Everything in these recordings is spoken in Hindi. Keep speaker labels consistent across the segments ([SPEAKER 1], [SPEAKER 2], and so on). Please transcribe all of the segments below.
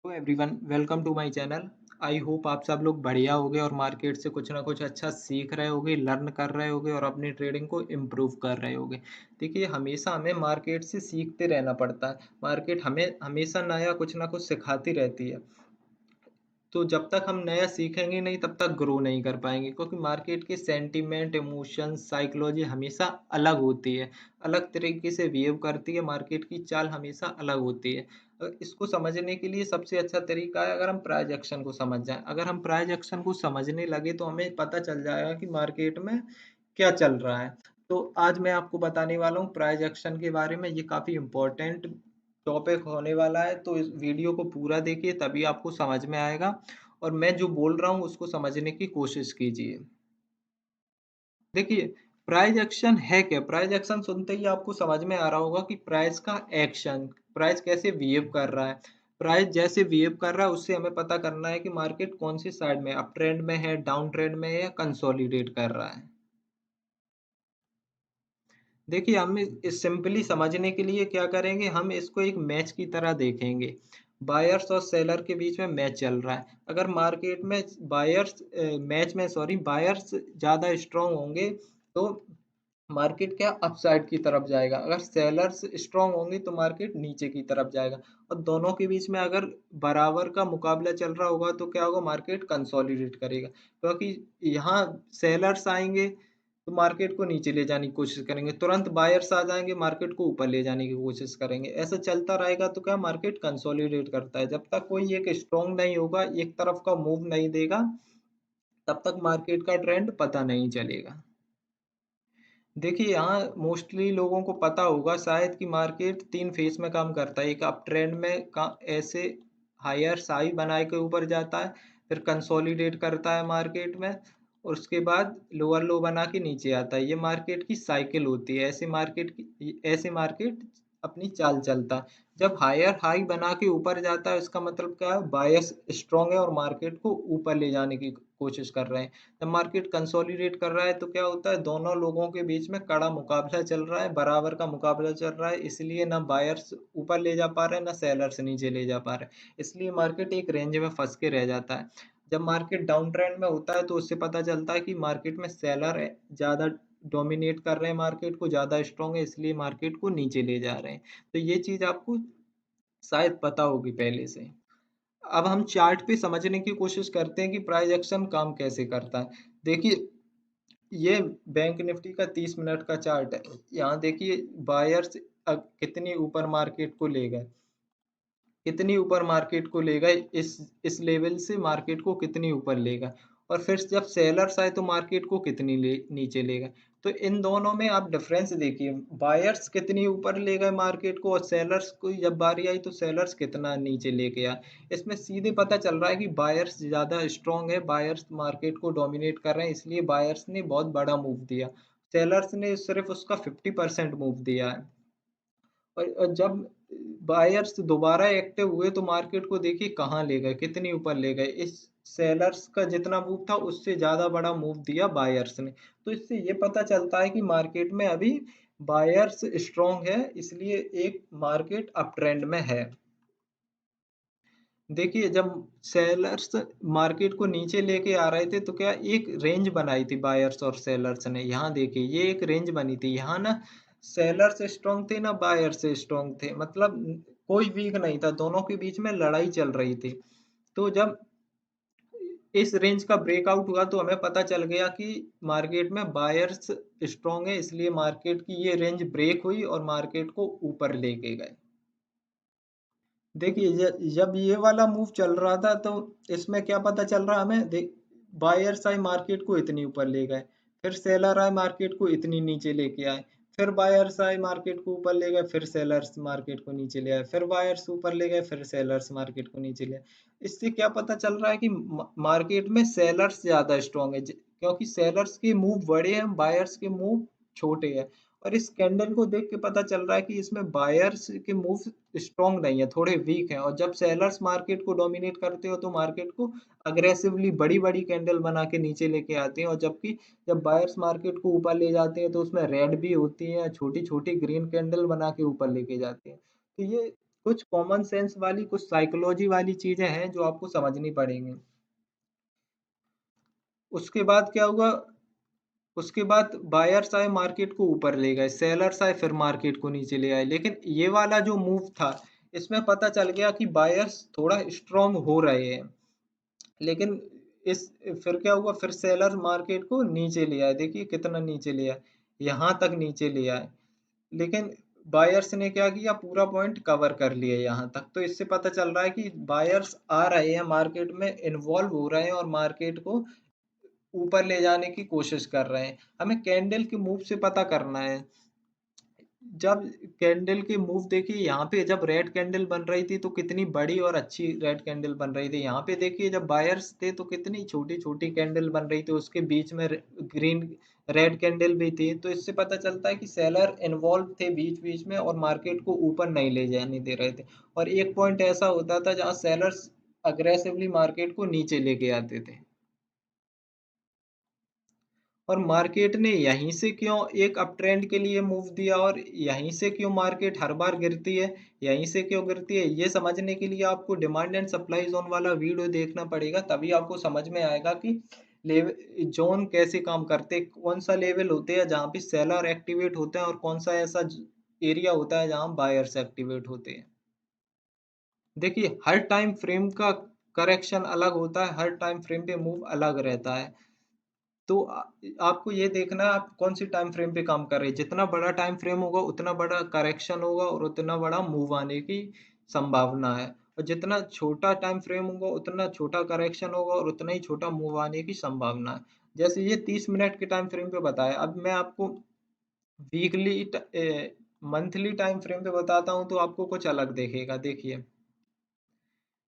[SPEAKER 1] Hello everyone, welcome to my channel. I hope आप सब लोग बढ़िया होगे और मार्केट से कुछ ना कुछ अच्छा सीख रहे होगे, लर्न कर रहे होगे और अपनी ट्रेडिंग को इम्प्रूव कर रहे होगे। देखिए, हमेशा हमें मार्केट से सीखते रहना पड़ता है। मार्केट हमें हमेशा नया कुछ ना कुछ सिखाती रहती है। तो जब तक हम नया सीखेंगे नहीं तब तक ग्रो नहीं कर पाएंगे, क्योंकि मार्केट के सेंटीमेंट, इमोशंस, साइकोलॉजी हमेशा अलग होती है, अलग तरीके से बिहेव करती है। मार्केट की चाल हमेशा अलग होती है। इसको समझने के लिए सबसे अच्छा तरीका है अगर हम प्राइस एक्शन को समझ जाएं। अगर हम प्राइस एक्शन को समझने लगे तो हमें पता चल जाएगा कि मार्केट में क्या चल रहा है। तो आज मैं आपको बताने वाला हूँ प्राइस एक्शन के बारे में। ये काफ़ी इम्पोर्टेंट टॉपिक होने वाला है, तो इस वीडियो को पूरा देखिए, तभी आपको समझ में आएगा और मैं जो बोल रहा हूँ उसको समझने की कोशिश कीजिए। देखिए, प्राइस एक्शन है क्या? प्राइस एक्शन सुनते ही आपको समझ में आ रहा होगा कि प्राइस का एक्शन, प्राइस कैसे बिहेव कर रहा है। प्राइस जैसे बिहेव कर रहा है उससे हमें पता करना है कि मार्केट कौन सी साइड में, अप ट्रेंड में है, डाउन ट्रेंड में है या कंसोलिडेट कर रहा है। देखिए, हम इस सिंपली समझने के लिए क्या करेंगे, हम इसको एक मैच की तरह देखेंगे। बायर्स और सेलर के बीच में मैच चल रहा है। अगर मार्केट में बायर्स ज़्यादा स्ट्रांग होंगे तो मार्केट क्या अपसाइड की तरफ जाएगा। अगर सेलर्स स्ट्रांग होंगे तो मार्केट नीचे की तरफ जाएगा। और दोनों के बीच में अगर बराबर का मुकाबला चल रहा होगा तो क्या होगा, मार्केट कंसोलिडेट करेगा। क्योंकि यहाँ सेलर्स आएंगे तो मार्केट को नीचे ले जाने की कोशिश करेंगे, तुरंत बायर्स आ जाएंगे, मार्केट को ऊपर ले जाने की कोशिश करेंगे। ऐसा चलता रहेगा तो क्या, मार्केट कंसोलिडेट करता है। जब तक कोई एक स्ट्रांग नहीं होगा, एक तरफ का मूव नहीं देगा, तब तक मार्केट का ट्रेंड पता नहीं चलेगा। देखिए, यहाँ मोस्टली लोगों को पता होगा शायद कि मार्केट 3 फेज़ में काम करता है। एक अप ट्रेंड में का ऐसे हायर हाई बनाए के ऊपर जाता है, फिर कंसोलिडेट करता है मार्केट में और उसके बाद लोअर लो बना के नीचे आता है। ये मार्केट की साइकिल होती है। ऐसे मार्केट अपनी चाल चलता है। जब हायर हाई बना के ऊपर जाता है इसका मतलब क्या है, बायस स्ट्रांग है और मार्केट को ऊपर ले जाने की कोशिश कर रहे हैं। जब मार्केट कंसोलिडेट कर रहा है तो क्या होता है, दोनों लोगों के बीच में कड़ा मुकाबला चल रहा है, बराबर का मुकाबला चल रहा है। इसलिए ना बायर्स ऊपर ले जा पा रहे हैं, ना सेलर्स नीचे ले जा पा रहे हैं। इसलिए मार्केट एक रेंज में फंस के रह जाता है। जब मार्केट डाउन ट्रेंड में होता है तो उससे पता चलता है कि मार्केट में सेलर ज्यादा डोमिनेट कर रहे हैं, मार्केट को ज्यादा स्ट्रांग है, इसलिए मार्केट को नीचे ले जा रहे हैं। तो ये चीज आपको शायद पता होगी पहले से। अब हम चार्ट पे समझने की कोशिश करते हैं कि प्राइस एक्शन काम कैसे करता है। देखिए, ये बैंक निफ्टी का 30 मिनट का चार्ट है। यहाँ देखिए, बायर्स कितनी ऊपर मार्केट को ले गए, कितनी ऊपर मार्केट को ले गए, इस लेवल से मार्केट को कितनी ऊपर ले गए। और फिर जब सेलर्स आए तो मार्केट को नीचे ले गए। तो इन दोनों में आप डिफरेंस देखिए, बायर्स कितनी ऊपर ले गए मार्केट को और सेलर्स को जब बारी आई तो सेलर्स कितना नीचे ले गया। इसमें सीधे पता चल रहा है कि बायर्स ज्यादा स्ट्रांग है, बायर्स मार्केट को डोमिनेट कर रहे हैं, इसलिए बायर्स ने बहुत बड़ा मूव दिया। सेलर्स ने सिर्फ उसका 50% मूव दिया है। और जब बायर्स दोबारा एक्टिव हुए तो मार्केट को देखिए कहाँ ले गए, कितनी ऊपर ले गए। इस सेलर्स का जितना मूव था उससे ज्यादा बड़ा मूव दिया बायर्स ने। तो इससे ये पता चलता है कि मार्केट में अभी बायर्स स्ट्रांग है, इसलिए एक मार्केट अप ट्रेंड में है। देखिए, जब सेलर्स मार्केट को नीचे लेके आ रहे थे तो क्या एक रेंज बनाई थी बायर्स और सेलर्स ने। यहाँ देखिए, ये एक रेंज बनी थी। यहाँ ना सेलर्स स्ट्रांग थे ना बायर्स स्ट्रांग थे, मतलब कोई वीक नहीं था, दोनों के बीच में लड़ाई चल रही थी। तो जब इस रेंज का ब्रेकआउट हुआ तो हमें पता चल गया कि मार्केट में बायर्स स्ट्रांग है, इसलिए मार्केट की ये रेंज ब्रेक हुई और मार्केट को ऊपर लेके गए। देखिए, जब ये वाला मूव चल रहा था तो इसमें क्या पता चल रहा हमें, देख, बायर्स आए मार्केट को इतनी ऊपर ले गए, फिर सेलर आए मार्केट को इतनी नीचे लेके आए, फिर बायर्स आए मार्केट को ऊपर ले गए, फिर सेलर्स मार्केट को नीचे ले आए, फिर बायर्स ऊपर ले गए, फिर सेलर्स मार्केट को नीचे ले आए। इससे क्या पता चल रहा है कि मार्केट में सेलर्स ज्यादा स्ट्रांग है, क्योंकि सेलर्स के मूव बड़े हैं, बायर्स के मूव छोटे हैं। और इस कैंडल को देख के पता चल रहा है कि इसमें बायर्स के मूव स्ट्रांग नहीं है, थोड़े वीक हैं। और जब सेलर्स मार्केट को डोमिनेट करते हो तो मार्केट को अग्रेसिवली बड़ी बड़ी कैंडल बना के नीचे लेके आते हैं। और जबकि जब बायर्स मार्केट को ऊपर ले जाते हैं तो उसमें रेड भी होती है, छोटी छोटी ग्रीन कैंडल बना के ऊपर लेके जाते हैं। तो ये कुछ कॉमन सेंस वाली, कुछ साइकोलॉजी वाली चीजें हैं जो आपको समझनी पड़ेंगी। उसके बाद क्या हुआ, उसके बाद बायर्स आए मार्केट को ऊपर ले गए, सेलर्स आए फिर मार्केट को नीचे ले आए। लेकिन ये वाला जो मूव था, इसमें पता चल गया कि बायर्स थोड़ा स्ट्रांग हो रहे हैं। लेकिन इस फिर क्या हुआ, फिर सेलर मार्केट को नीचे ले आए। देखिए कितना नीचे ले आए, यहाँ तक नीचे ले आए। लेकिन बायर्स ने क्या किया, पूरा पॉइंट कवर कर लिया यहाँ तक। तो इससे पता चल रहा है कि बायर्स आ रहे हैं, मार्केट में इन्वॉल्व हो रहे हैं और मार्केट को ऊपर ले जाने की कोशिश कर रहे हैं। हमें कैंडल के मूव से पता करना है। जब कैंडल के मूव देखिए, यहाँ पे जब रेड कैंडल बन रही थी तो कितनी बड़ी और अच्छी रेड कैंडल बन रही थी। यहाँ पे देखिए जब बायर्स थे तो कितनी छोटी छोटी कैंडल बन रही थी, उसके बीच में ग्रीन रेड कैंडल भी थी। तो इससे पता चलता है कि सेलर इन्वॉल्व थे बीच बीच में और मार्केट को ऊपर नहीं ले जाने दे रहे थे। और एक पॉइंट ऐसा होता था जहाँ सेलर्स अग्रेसिवली मार्केट को नीचे लेके आते थे। और मार्केट ने यहीं से क्यों एक अप ट्रेंड के लिए मूव दिया, और यहीं से क्यों मार्केट हर बार गिरती है, यहीं से क्यों गिरती है, ये समझने के लिए आपको डिमांड एंड सप्लाई जोन वाला वीडियो देखना पड़ेगा। तभी आपको समझ में आएगा कि लेवल जोन कैसे काम करते हैं, कौन सा लेवल होते हैं जहाँ पे सेलर एक्टिवेट होते हैं और कौन सा ऐसा एरिया होता है जहाँ बायर्स एक्टिवेट होते हैं। देखिए हर टाइम फ्रेम का करेक्शन अलग होता है, हर टाइम फ्रेम पे मूव अलग रहता है। तो आपको ये देखना है आप कौन सी टाइम फ्रेम पे काम कर रहे हैं। जितना बड़ा टाइम फ्रेम होगा उतना बड़ा करेक्शन होगा और उतना बड़ा मूव आने की संभावना है। और जितना छोटा टाइम फ्रेम होगा उतना छोटा करेक्शन होगा और उतना ही छोटा मूव आने की संभावना है। जैसे ये 30 मिनट के टाइम फ्रेम पे बताया, अब मैं आपको वीकली मंथली टाइम फ्रेम पे बताता हूँ तो आपको कुछ अलग देखेगा। देखिए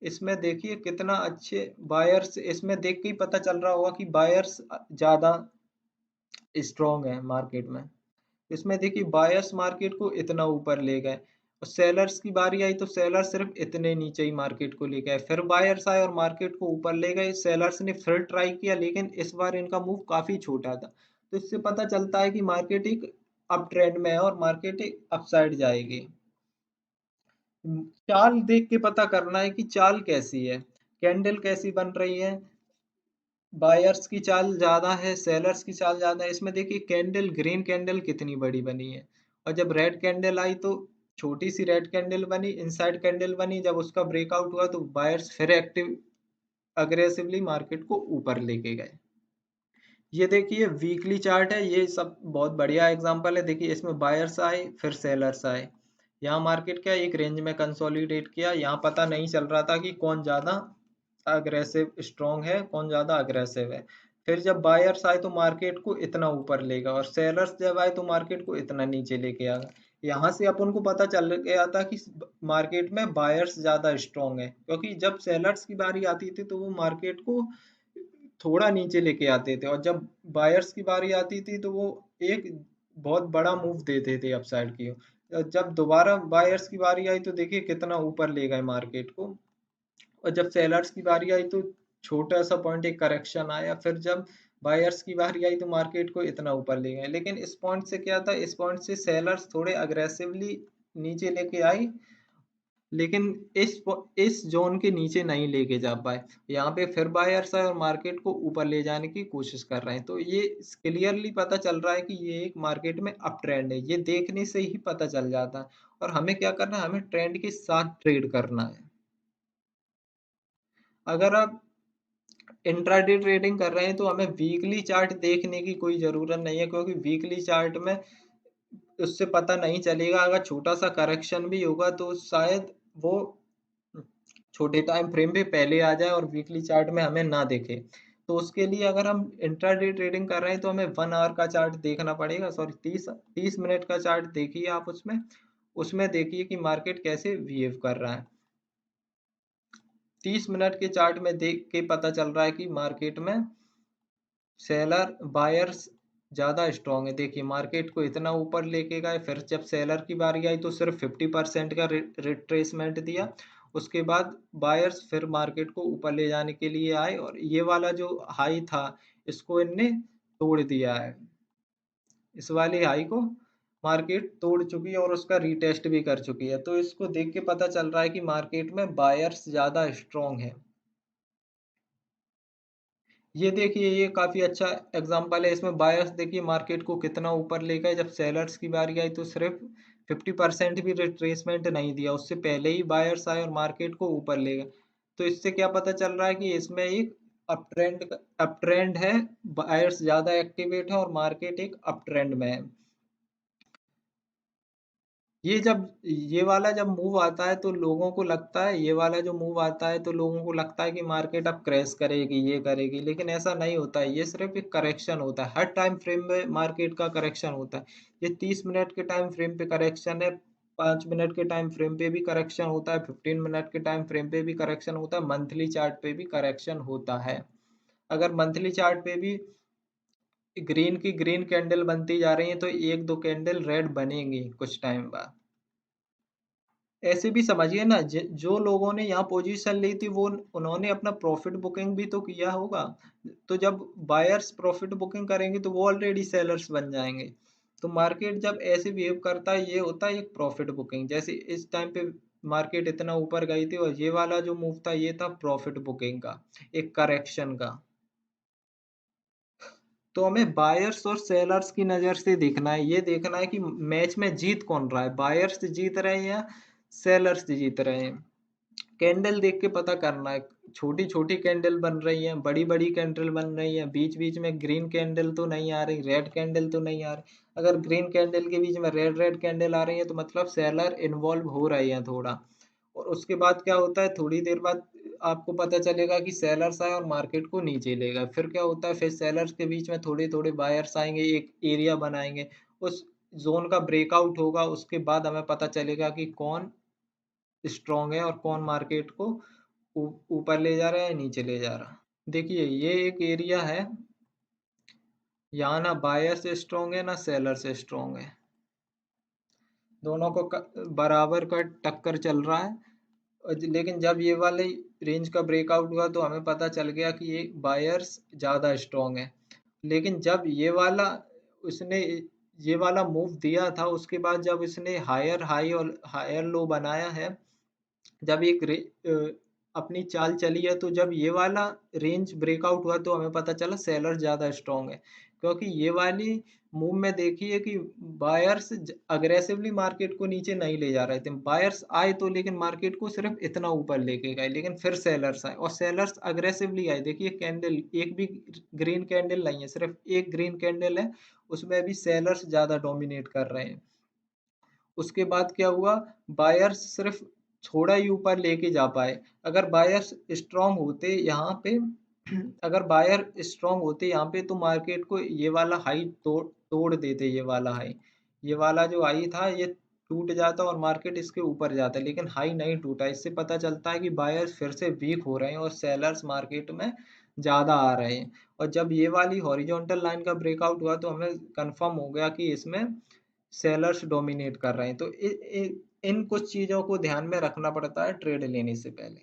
[SPEAKER 1] इसमें देखिए कितना अच्छे बायर्स, इसमें देख के ही पता चल रहा होगा कि बायर्स ज्यादा स्ट्रॉन्ग है मार्केट में। इसमें देखिए बायर्स मार्केट को इतना ऊपर ले गए और सेलर्स की बारी आई तो सेलर सिर्फ इतने नीचे ही मार्केट को ले गए। फिर बायर्स आए और मार्केट को ऊपर ले गए। सेलर्स ने फिर ट्राई किया लेकिन इस बार इनका मूव काफी छोटा था। तो इससे पता चलता है कि मार्केट एक अप ट्रेंड में है और मार्केट एक अपसाइड जाएगी। चाल देख के पता करना है कि चाल कैसी है, कैंडल कैसी बन रही है। बायर्स की चाल ज्यादा है, सेलर्स की चाल ज्यादा है। इसमें देखिए कैंडल, ग्रीन कैंडल कितनी बड़ी बनी है। और जब रेड कैंडल आई तो छोटी सी रेड कैंडल बनी, इनसाइड कैंडल बनी। जब उसका ब्रेकआउट हुआ तो बायर्स फिर एक्टिव अग्रेसिवली मार्केट को ऊपर लेके गए। ये देखिए वीकली चार्ट है, ये सब बहुत बढ़िया एग्जांपल है। देखिए इसमें बायर्स आए फिर सेलर्स आए। यहाँ मार्केट क्या एक रेंज में कंसोलिडेट किया। यहाँ पता नहीं चल रहा था कि कौन ज्यादा अग्रेसिव स्ट्रॉन्ग है, कौन ज्यादा अग्रेसिव है। फिर जब बायर्स आए तो मार्केट को इतना ऊपर लेगा और सेलर्स जब आए तो मार्केट को इतना नीचे लेके आ गया। यहाँ से अपन को पता चल गया था कि मार्केट में बायर्स ज्यादा स्ट्रॉन्ग है, क्योंकि जब सेलर्स की बारी आती थी तो वो मार्केट को थोड़ा नीचे लेके आते थे और जब बायर्स की बारी आती थी तो वो एक बहुत बड़ा मूव देते थे अपसाइड की। जब दोबारा बायर्स की बारी आई तो देखिए कितना ऊपर ले गए मार्केट को। और जब सेलर्स की बारी आई तो छोटा सा पॉइंट एक करेक्शन आया। फिर जब बायर्स की बारी आई तो मार्केट को इतना ऊपर ले गए। लेकिन इस पॉइंट से क्या था, इस पॉइंट से सेलर्स थोड़े अग्रेसिवली नीचे लेके आई, लेकिन इस जोन के नीचे नहीं लेके जा पाए। यहाँ पे फिर बायर्स आए और मार्केट को ऊपर ले जाने की कोशिश कर रहे हैं। तो ये क्लियरली पता चल रहा है कि ये एक मार्केट में अप ट्रेंड है, ये देखने से ही पता चल जाता है। और हमें क्या करना है, हमें ट्रेंड के साथ ट्रेड करना है। अगर आप इंट्राडे ट्रेडिंग कर रहे हैं तो हमें वीकली चार्ट देखने की कोई जरूरत नहीं है, क्योंकि वीकली चार्ट में उससे पता नहीं चलेगा। अगर छोटा सा करेक्शन भी होगा तो शायद वो छोटे टाइम फ्रेम पे पहले आ जाए और वीकली चार्ट में हमें ना दिखे। तो उसके लिए अगर हम इंट्राडे ट्रेडिंग कर रहे हैं तो हमें 1 आवर का चार्ट देखना पड़ेगा। सॉरी, 30 मिनट का चार्ट देखिए आप। उसमें उसमें देखिए कि मार्केट कैसे बिहेव कर रहा है। 30 मिनट के चार्ट में देख के पता चल रहा है कि मार्केट में सेलर बायर्स ज्यादा स्ट्रांग है। देखिए मार्केट को इतना ऊपर लेके गए, फिर जब सेलर की बारी आई तो सिर्फ 50% का रिट्रेसमेंट दिया। उसके बाद बायर्स फिर मार्केट को ऊपर ले जाने के लिए आए और ये वाला जो हाई था इसको इनने तोड़ दिया है, इस वाले हाई को मार्केट तोड़ चुकी है और उसका रीटेस्ट भी कर चुकी है। तो इसको देख के पता चल रहा है कि मार्केट में बायर्स ज़्यादा स्ट्रॉन्ग है। ये देखिए, ये काफ़ी अच्छा एग्जांपल है। इसमें बायर्स देखिए मार्केट को कितना ऊपर ले गए। जब सेलर्स की बारी आई तो सिर्फ 50% भी रिट्रेसमेंट नहीं दिया, उससे पहले ही बायर्स आए और मार्केट को ऊपर ले गए। तो इससे क्या पता चल रहा है कि इसमें एक अप ट्रेंड है, बायर्स ज़्यादा एक्टिवेट है और मार्केट एक अप ट्रेंड में है। ये वाला जब मूव आता है तो लोगों को लगता है, ये वाला जो मूव आता है तो लोगों को लगता है कि मार्केट अब क्रैश करेगी, ये करेगी, लेकिन ऐसा नहीं होता है। ये सिर्फ एक करेक्शन होता है। हर टाइम फ्रेम में मार्केट का करेक्शन होता है। ये 30 मिनट के टाइम फ्रेम पे करेक्शन है, 5 मिनट के टाइम फ्रेम पे भी करेक्शन होता है, 15 मिनट के टाइम फ्रेम पे भी करेक्शन होता है, मंथली चार्ट पे भी करेक्शन होता है। अगर मंथली चार्ट पे भी ग्रीन की ग्रीन कैंडल बनती जा रही है तो एक दो कैंडल रेड बनेंगी कुछ टाइम बाद। ऐसे भी समझिए ना, जो लोगों ने यहाँ पोजीशन ली थी वो उन्होंने अपना प्रॉफिट बुकिंग भी तो किया होगा। तो जब बायर्स प्रॉफिट बुकिंग करेंगे तो वो ऑलरेडी सेलर्स बन जाएंगे। तो मार्केट जब ऐसे बिहेव करता है, ये होता है एक प्रॉफिट बुकिंग। जैसे इस टाइम पे मार्केट इतना ऊपर गई थी और ये वाला जो मूव था ये था प्रॉफिट बुकिंग का, एक करेक्शन का। तो हमें बायर्स और सेलर्स की नज़र से देखना है, ये देखना है कि मैच में जीत कौन रहा है, बायर्स जीत रहे हैं या सेलर्स जीत रहे हैं। कैंडल देख के पता करना है। छोटी छोटी कैंडल बन रही हैं, बड़ी बड़ी कैंडल बन रही हैं, बीच बीच में ग्रीन कैंडल तो नहीं आ रही, रेड कैंडल तो नहीं आ रही। अगर ग्रीन कैंडल के बीच में रेड रेड कैंडल आ रही है तो मतलब सेलर इन्वॉल्व हो रहे हैं थोड़ा। और उसके बाद क्या होता है, थोड़ी देर बाद आपको पता चलेगा कि सेलर्स आए और मार्केट को नीचे ले गए। फिर क्या होता है, फिर सेलर्स के बीच में थोड़े थोड़े बायर्स आएंगे, एक एरिया बनाएंगे, उस जोन का ब्रेकआउट होगा। उसके बाद हमें पता चलेगा कि कौन स्ट्रांग है और कौन मार्केट को ऊपर ले जा रहा है, नीचे ले जा रहा है। देखिए, ये एक एरिया है, यहाँ ना बायर से स्ट्रांग है ना सेलर से स्ट्रांग है। दोनों को बराबर का टक्कर चल रहा है। लेकिन जब ये वाले रेंज का ब्रेकआउट हुआ तो हमें पता चल गया कि ये बायर्स ज़्यादा स्ट्रांग है। लेकिन जब उसने ये वाला मूव दिया था, उसके बाद जब इसने हायर हाई और हायर लो बनाया है, जब अपनी चाल चली है, तो जब ये वाला रेंज ब्रेकआउट हुआ तो हमें पता चला सेलर ज़्यादा स्ट्रांग है। क्योंकि ये वाली मूव में देखिए कि बायर्स अग्रेसिवली मार्केट को नीचे नहीं ले जा रहे थे। बायर्स आए तो लेकिन मार्केट को सिर्फ इतना ऊपर लेके गए, लेकिन फिर सेलर्स आए और सेलर्स अग्रेसिवली आए। देखिए कैंडल, एक भी ग्रीन कैंडल नहीं है, सिर्फ एक ग्रीन कैंडल है, उसमें भी सेलर्स ज़्यादा डोमिनेट कर रहे हैं। उसके बाद क्या हुआ, बायर्स सिर्फ थोड़ा ही ऊपर लेके जा पाए। अगर बायर्स स्ट्रांग होते यहाँ पे अगर बायर स्ट्रांग होते यहाँ पे तो मार्केट को ये वाला हाई तोड़ देते। ये वाला जो हाई था ये टूट जाता और मार्केट इसके ऊपर जाता, लेकिन हाई नहीं टूटा। इससे पता चलता है कि बायर्स फिर से वीक हो रहे हैं और सेलर्स मार्केट में ज़्यादा आ रहे हैं। और जब ये वाली हॉरिजॉन्टल लाइन का ब्रेकआउट हुआ तो हमें कंफर्म हो गया कि इसमें सेलर्स डोमिनेट कर रहे हैं। तो इन कुछ चीज़ों को ध्यान में रखना पड़ता है ट्रेड लेने से पहले।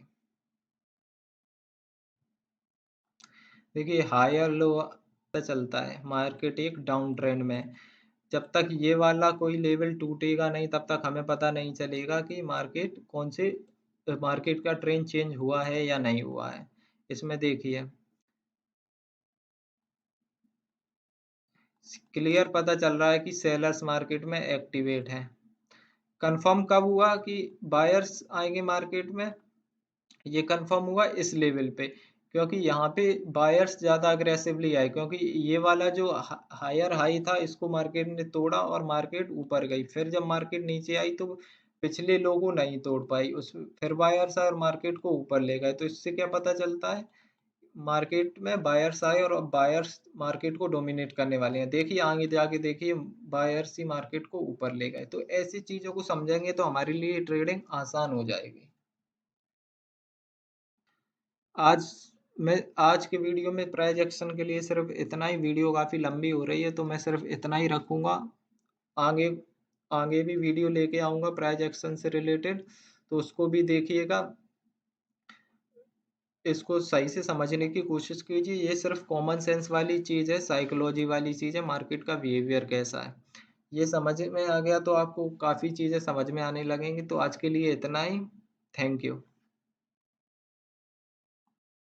[SPEAKER 1] देखिए, हायर लो पता चलता है मार्केट एक डाउन ट्रेंड में है। जब तक ये वाला कोई लेवल टूटेगा नहीं तब तक हमें पता नहीं चलेगा कि मार्केट का ट्रेंड चेंज हुआ है या नहीं हुआ है। इसमें देखिए क्लियर पता चल रहा है कि सेलर्स मार्केट में एक्टिवेट हैं। कंफर्म कब हुआ कि बायर्स आएंगे मार्केट में, ये कंफर्म हुआ इस लेवल पे, क्योंकि यहाँ पे बायर्स ज़्यादा अग्रेसिवली आए। क्योंकि ये वाला जो हायर हाई था इसको मार्केट ने तोड़ा और मार्केट ऊपर गई। फिर जब मार्केट नीचे आई तो पिछले लोगों नहीं तोड़ पाई, उस फिर बायर्स आए और मार्केट को ऊपर ले गए। तो इससे क्या पता चलता है, मार्केट में बायर्स आए और अब बायर्स मार्केट को डोमिनेट करने वाले हैं। देखिए आगे जाके देखिए बायर्स ही मार्केट को ऊपर ले गए। तो ऐसी चीज़ों को समझेंगे तो हमारे लिए ट्रेडिंग आसान हो जाएगी। आज आज के वीडियो में प्राइज एक्शन के लिए सिर्फ इतना ही। वीडियो काफ़ी लंबी हो रही है तो मैं सिर्फ इतना ही रखूँगा। आगे आगे भी वीडियो लेके आऊँगा प्राइज एक्शन से रिलेटेड, तो उसको भी देखिएगा। इसको सही से समझने की कोशिश कीजिए। ये सिर्फ कॉमन सेंस वाली चीज़ है, साइकोलॉजी वाली चीज़ है, मार्केट का बिहेवियर कैसा है। ये समझ में आ गया तो आपको काफ़ी चीज़ें समझ में आने लगेंगी। तो आज के लिए इतना ही। Thank you.